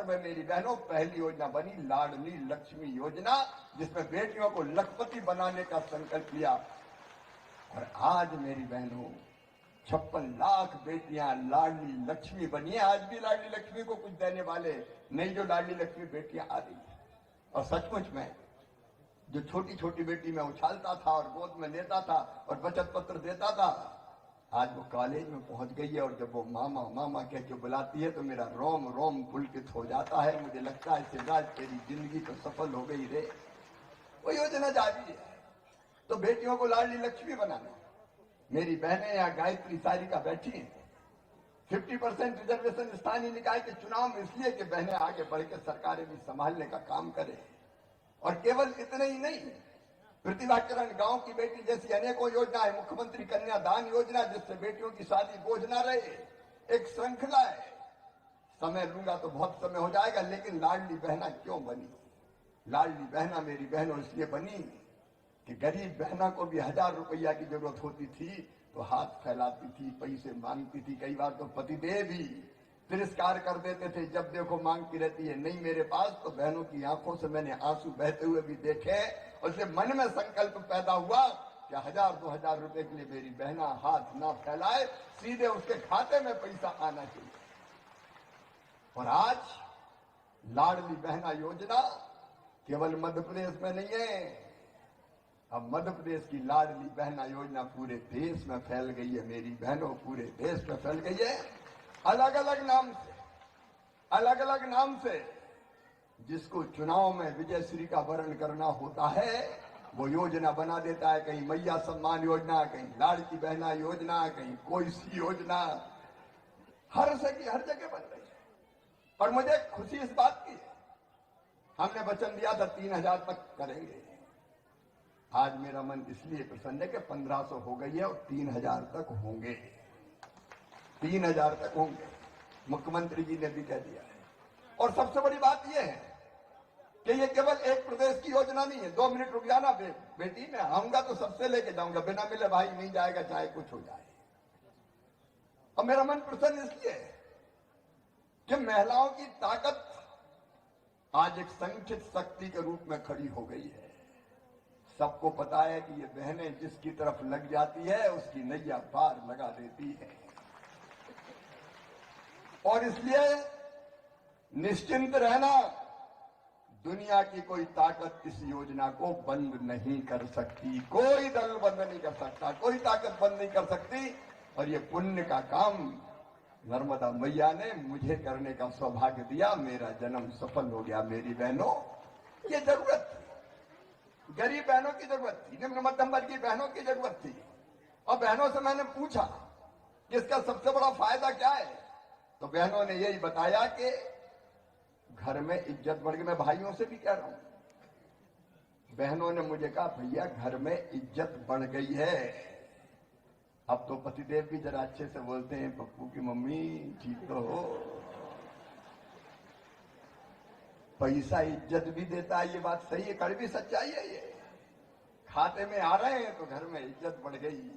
में मेरी बहनों पहली योजना बनी लाडली लक्ष्मी योजना, जिसमें बेटियों को लखपति बनाने का संकल्प लिया। और आज मेरी बहनों 56 लाख बेटियां लाडली लक्ष्मी बनी है। आज भी लाडली लक्ष्मी को कुछ देने वाले नहीं, जो लाडली लक्ष्मी बेटियां आ रही है। और सचमुच में जो छोटी छोटी बेटी में उछालता था और गोद में लेता था और बचत पत्र देता था, आज वो कॉलेज में पहुंच गई है। और जब वो मामा मामा कह के बुलाती है तो मेरा रोम रोम पुलकित हो जाता है। मुझे लगता है शिवराज तेरी जिंदगी तो सफल हो गई रे। वो योजना जारी है। तो बेटियों को लाडली लक्ष्मी बनाना। मेरी बहनें या गायत्री सारिका बैठी हैं। 50% रिजर्वेशन स्थानीय निकाय के चुनाव में इसलिए कि बहनें आगे बढ़ के सरकारें भी संभालने का काम करें। और केवल इतने ही नहीं, प्रतिभाकरण गांव की बेटी जैसी अनेकों योजनाएं, मुख्यमंत्री कन्यादान योजना जिससे बेटियों की शादी बोझ न रहे, एक श्रृंखला है। समय लूंगा तो बहुत समय हो जाएगा, लेकिन लाडली बहना क्यों बनी? लाडली बहना मेरी बहनों इसलिए बनी कि गरीब बहना को भी 1000 रुपया की जरूरत होती थी तो हाथ फैलाती थी, पैसे मांगती थी। कई बार तो पतिदेव भी तिरस्कार कर देते थे, जब देखो मांगती रहती है नहीं मेरे पास। तो बहनों की आंखों से मैंने आंसू बहते हुए भी देखे और इसलिए मन में संकल्प पैदा हुआ कि 1000-2000 रुपए के लिए मेरी बहना हाथ ना फैलाए, सीधे उसके खाते में पैसा आना चाहिए। और आज लाडली बहना योजना केवल मध्य प्रदेश में नहीं है, अब मध्य प्रदेश की लाडली बहना योजना पूरे देश में फैल गई है। मेरी बहनों पूरे देश में फैल गई है, अलग अलग नाम से। जिसको चुनाव में विजयश्री का वर्ण करना होता है वो योजना बना देता है। कहीं मैया सम्मान योजना, कहीं लाडली बहना योजना, कहीं कोई सी योजना, हर जगह बन रही है। और मुझे खुशी इस बात की है, हमने वचन दिया था 3000 तक करेंगे। आज मेरा मन इसलिए प्रसन्न है कि 1500 हो गई है और 3000 तक होंगे। 3000 तक होंगे, मुख्यमंत्री जी ने भी कह दिया है। और सबसे बड़ी बात यह है कि ये केवल एक प्रदेश की योजना नहीं है। 2 मिनट रुक जाना बेटी, मैं आऊंगा तो सबसे लेके जाऊंगा, बिना मिले भाई नहीं जाएगा, चाहे कुछ हो जाए। और मेरा मन प्रसन्न इसलिए है कि महिलाओं की ताकत आज एक संगठित शक्ति के रूप में खड़ी हो गई है। सबको पता है कि ये बहनें जिसकी तरफ लग जाती है उसकी नैया पार लगा देती है। और इसलिए निश्चिंत रहना, दुनिया की कोई ताकत इस योजना को बंद नहीं कर सकती। कोई दल बंद नहीं कर सकता, कोई ताकत बंद नहीं कर सकती। और ये पुण्य का काम नर्मदा मैया ने मुझे करने का सौभाग्य दिया। मेरा जन्म सफल हो गया। मेरी बहनों, ये जरूरत थी, गरीब बहनों की जरूरत थी, निम्न मध्यम वर्ग की बहनों की जरूरत थी। और बहनों से मैंने पूछा कि इसका सबसे बड़ा फायदा क्या है, तो बहनों ने यही बताया कि घर में इज्जत बढ़ गई। मैं भाइयों से भी कह रहा हूं, बहनों ने मुझे कहा भैया घर में इज्जत बढ़ गई है। अब तो पतिदेव भी जरा अच्छे से बोलते हैं, पप्पू की मम्मी ठीक तो हो। पैसा इज्जत भी देता है, ये बात सही है, कड़वी सच्चाई है। ये खाते में आ रहे हैं तो घर में इज्जत बढ़ गई।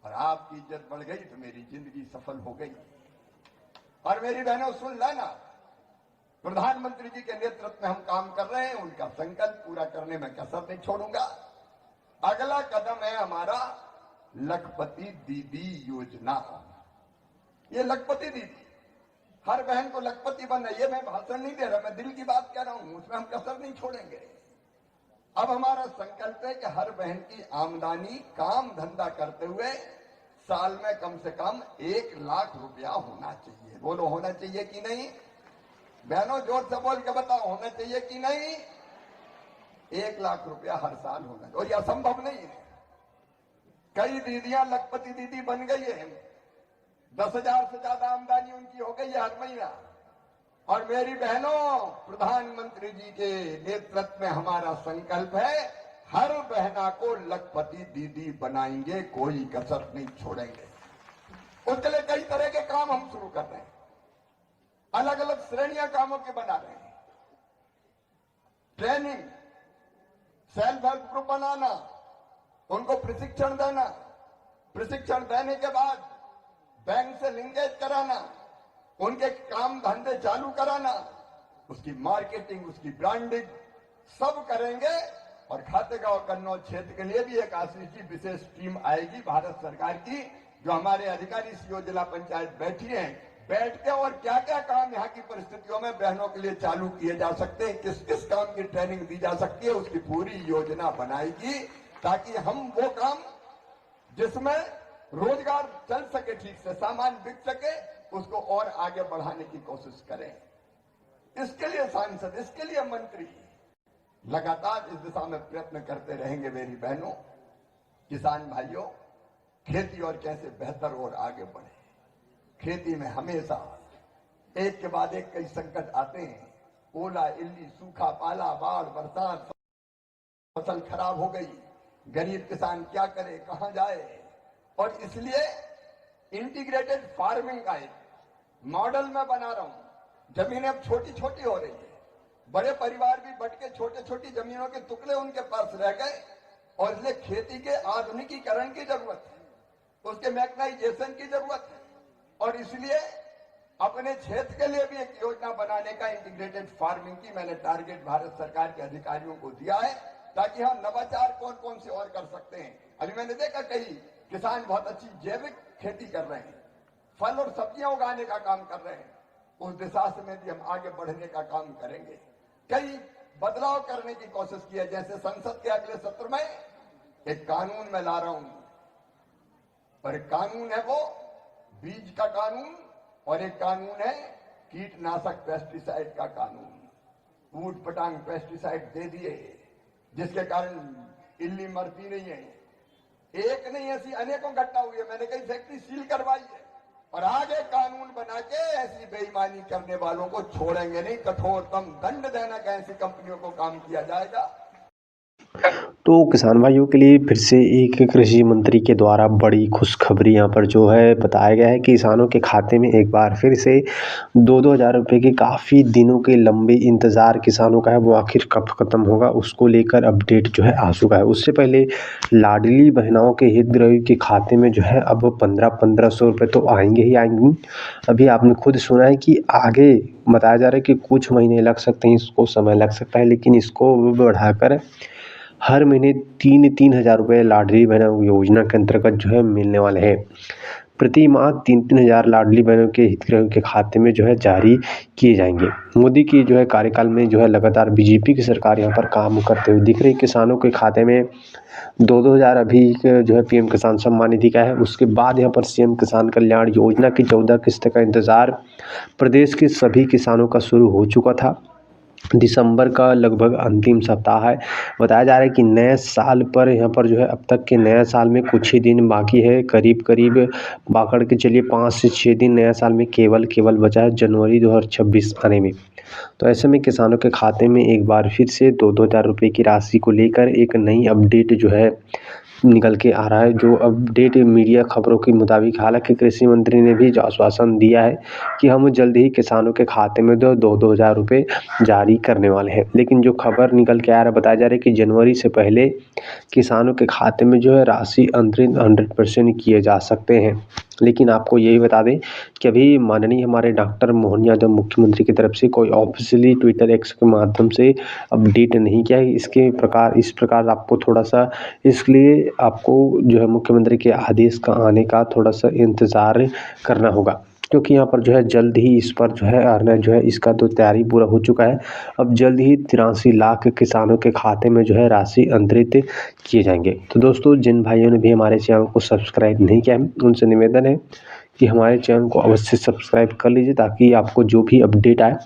और आपकी इज्जत बढ़ गई तो मेरी जिंदगी सफल हो गई। और मेरी बहनों सुन लेना, प्रधानमंत्री जी के नेतृत्व में हम काम कर रहे हैं, उनका संकल्प पूरा करने में कसर नहीं छोड़ूंगा। अगला कदम है हमारा लखपति दीदी योजना। ये लखपति दीदी, हर बहन को लखपति बनना, ये मैं भाषण नहीं दे रहा, मैं दिल की बात कह रहा हूं, उसमें हम कसर नहीं छोड़ेंगे। अब हमारा संकल्प है कि हर बहन की आमदनी काम धंधा करते हुए साल में कम से कम 1 लाख रुपया होना चाहिए। बोलो होना चाहिए कि नहीं? बहनों जोर से बोल के बताओ, होना चाहिए कि नहीं? 1 लाख रुपया हर साल होना चाहिए। और यह असंभव नहीं है। कई दीदियां लखपति दीदी बन गई है, 10,000 से ज्यादा आमदनी उनकी हो गई है हर महीना। और मेरी बहनों, प्रधानमंत्री जी के नेतृत्व में हमारा संकल्प है, हर बहना को लखपति दीदी बनाएंगे, कोई कसर नहीं छोड़ेंगे। उसके लिए कई तरह के काम हम शुरू कर रहे हैं, अलग अलग श्रेणियां कामों के बना रहे हैं। ट्रेनिंग, सेल्फ हेल्प ग्रुप बनाना, उनको प्रशिक्षण देना, प्रशिक्षण देने के बाद बैंक से लिंकेज कराना, उनके काम धंधे चालू कराना, उसकी मार्केटिंग, उसकी ब्रांडिंग सब करेंगे। और खातेगांव कन्नौज क्षेत्र के लिए भी एक आशीष जी विशेष टीम आएगी भारत सरकार की, जो हमारे अधिकारी सीओ जिला पंचायत बैठी हैं, बैठ के और क्या क्या काम यहाँ की परिस्थितियों में बहनों के लिए चालू किए जा सकते हैं, किस किस काम की ट्रेनिंग दी जा सकती है, उसकी पूरी योजना बनाएगी, ताकि हम वो काम जिसमें रोजगार चल सके, ठीक से सामान बिक सके, उसको और आगे बढ़ाने की कोशिश करें। इसके लिए सांसद, इसके लिए मंत्री लगातार इस दिशा में प्रयत्न करते रहेंगे। मेरी बहनों, किसान भाइयों, खेती और कैसे बेहतर और आगे बढ़े। खेती में हमेशा एक के बाद एक कई संकट आते हैं, ओला, इल्ली, सूखा, पाला, बाढ़, बरसात, फसल खराब हो गई, गरीब किसान क्या करे, कहां जाए। और इसलिए इंटीग्रेटेड फार्मिंग का एक मॉडल मैं बना रहा हूं। जमीनें अब छोटी छोटी हो रही है, बड़े परिवार भी बट के छोटे छोटी जमीनों के टुकड़े उनके पास रह गए, और इसलिए खेती के आधुनिकीकरण की जरूरत है, उसके मैकेनाइजेशन की जरूरत है। और इसलिए अपने क्षेत्र के लिए भी एक योजना बनाने का, इंटीग्रेटेड फार्मिंग की मैंने टारगेट भारत सरकार के अधिकारियों को दिया है, ताकि हम नवाचार कौन कौन से और कर सकते हैं। अभी मैंने देखा कई किसान बहुत अच्छी जैविक खेती कर रहे हैं, फल और सब्जियां उगाने का काम कर रहे हैं। उस दिशा से में भी हम आगे बढ़ने का काम करेंगे। कई बदलाव करने की कोशिश की है, जैसे संसद के अगले सत्र में एक कानून मैं ला रहा हूं, और एक कानून है वो बीज का कानून, और एक कानून है कीटनाशक पेस्टिसाइड का कानून। ऊट पटांग पेस्टिसाइड दे दिए, जिसके कारण इल्ली मरती नहीं है। एक नहीं, ऐसी अनेकों घटना हुई है। मैंने कई फैक्ट्री सील करवाई है, और आगे कानून बना के ऐसी बेईमानी करने वालों को छोड़ेंगे नहीं, कठोरतम दंड देना का ऐसी कंपनियों को काम किया जाएगा। तो किसान भाइयों के लिए फिर से एक कृषि मंत्री के द्वारा बड़ी खुशखबरी यहाँ पर जो है बताया गया है कि किसानों के खाते में एक बार फिर से 2-2 हज़ार रुपये के काफ़ी दिनों के लंबे इंतज़ार किसानों का है, वो आखिर कब ख़त्म होगा, उसको लेकर अपडेट जो है आ चुका है। उससे पहले लाडली बहनों के हितग्राही के खाते में जो है अब 1500 रुपये तो आएंगे ही आएंगे। अभी आपने खुद सुना है कि आगे बताया जा रहा है कि कुछ महीने लग सकते हैं, इसको समय लग सकता है, लेकिन इसको बढ़ाकर हर महीने 3-3 हज़ार रुपये लाडली बहनों योजना के अंतर्गत जो है मिलने वाले हैं। प्रति माह 3-3 हज़ार लाडली बहनों के हितग्राहियों के खाते में जो है जारी किए जाएंगे। मोदी की जो है कार्यकाल में जो है लगातार बीजेपी की सरकार यहाँ पर काम करते हुए दिख रही। किसानों के खाते में 2-2 हज़ार अभी जो है पीएम किसान सम्मान निधि का है। उसके बाद यहाँ पर सीएम किसान कल्याण योजना की 14 किस्त का इंतज़ार प्रदेश के सभी किसानों का शुरू हो चुका था। दिसंबर का लगभग अंतिम सप्ताह है। बताया जा रहा है कि नए साल पर यहाँ पर जो है अब तक के नए साल में कुछ ही दिन बाकी है, करीब पकड़ के चलिए 5 से 6 दिन नए साल में केवल बचा है जनवरी 2026 आने में। तो ऐसे में किसानों के खाते में एक बार फिर से 2-2 हज़ार रुपये की राशि को लेकर एक नई अपडेट जो है निकल के आ रहा है। जो अपडेट मीडिया खबरों के मुताबिक, हालांकि कृषि मंत्री ने भी आश्वासन दिया है कि हम जल्द ही किसानों के खाते में 2-2 हज़ार रुपये जारी करने वाले हैं, लेकिन जो खबर निकल के आ रहा है, बताया जा रहा है कि जनवरी से पहले किसानों के खाते में जो है राशि अंतरित 100% किए जा सकते हैं। लेकिन आपको यही बता दें कि अभी माननीय हमारे डॉक्टर मोहन यादव मुख्यमंत्री की तरफ से कोई ऑफिशियली ट्विटर एक्स के माध्यम से अपडेट नहीं किया है। इस प्रकार आपको थोड़ा सा, इसलिए आपको जो है मुख्यमंत्री के आदेश का आने का थोड़ा सा इंतज़ार करना होगा, क्योंकि यहाँ पर जो है जल्द ही इस पर जो है आना जो है इसका तो तैयारी पूरा हो चुका है। अब जल्द ही 83 लाख किसानों के खाते में जो है राशि अंतरित किए जाएंगे। तो दोस्तों, जिन भाइयों ने भी हमारे चैनल को सब्सक्राइब नहीं किया है, उनसे निवेदन है कि हमारे चैनल को अवश्य सब्सक्राइब कर लीजिए, ताकि आपको जो भी अपडेट आए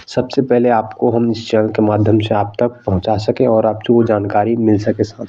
सबसे पहले आपको हम इस चैनल के माध्यम से आप तक पहुँचा सकें और आपको वो जानकारी मिल सके। साथ